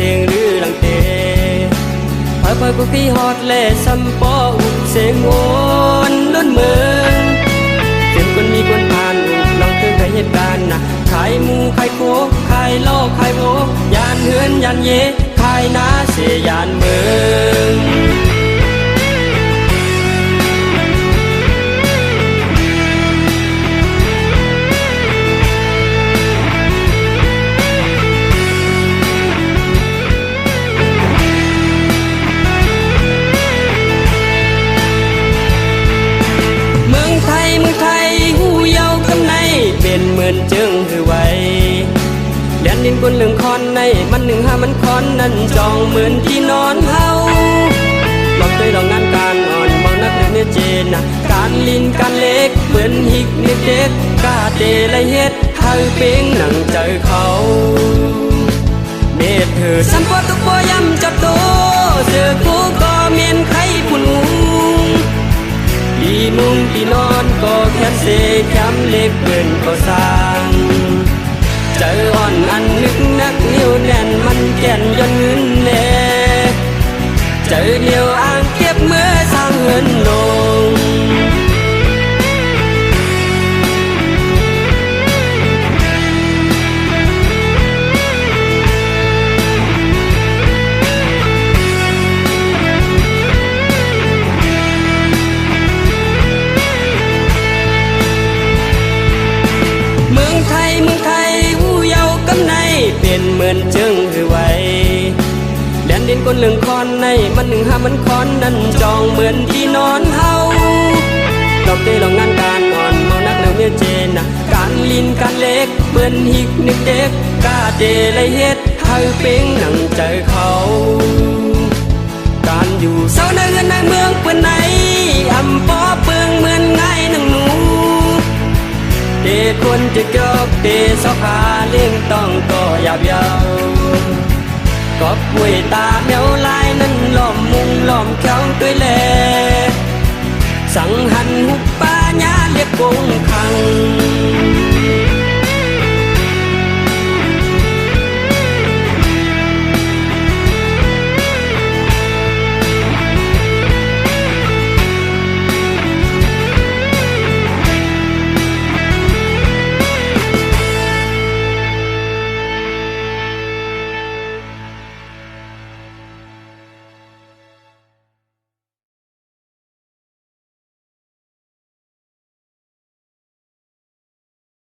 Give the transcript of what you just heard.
สียงหรือลังเตพอยกูขี้ฮอดเล่ซัมปออุดเสียงโอนล้นเมืองเสียงคนมีคนผ่านอุลองเคยเหตุการณ์นะขายหมูขายโคขายเหล้าขายโวยานเฮือนยานเยขายนาเสียยานเมืองเมืองไทยหูเยาวกำในเป็นเหมือนจึงหือไว้แดนดินคนหนึ่งคอนในมันหนึ่งห้ามันคอนนั่นจองเหมือนที่นอนเฮาลองเคยลองงานการอ่อนมองนักเรียนเนี่ยเจนนะการลินการเล็กเหมือนหิกเด็กๆกาเตไรเฮ็ดให้เป็นหนังใจเขาเม็ดเธอสัมปตุปยำจับโตเสือกูก็เมียนไข่ปุ่นที่นุ่งที่นอนก็แค่เสกย้ำเล็กเกินก็สร้างใจอ่อนอันนึกนักเหนียวแน่นมันแก่นย้อนเงินแน่ใจเหนียวอ่างเก็บเมื่อสร้างเงินลงเมืองไทยหูเยาวกำในเป็นเหมือนจึงหือไว้แดนดินคนหนึ่งคอนในมันหนึ่งห้ามันคอนนั่นจองเหมือนที่นอนเฮาดอกเตลองงานการอ่อนมองนักแล้วเมียเจนนะการลินการเล็กเหมือนหิกนึกเด็กกาเตไรเฮ็ดให้เป็นหนังใจเขาการอยู่เศร้าในเงินในเมืองเปื้อนไหนอำปอเปืองเหมือนง่ายหนังหนูเด็กคนจะเกิดเด็กสาวขาเลี้ยงต้องก็หยาบยาวกอบป่วยตาแมวลายนั้นล้อมมุงล้อมแข้งด้วยแลสังหันหุบป่าหญ้าเรียกกงคัง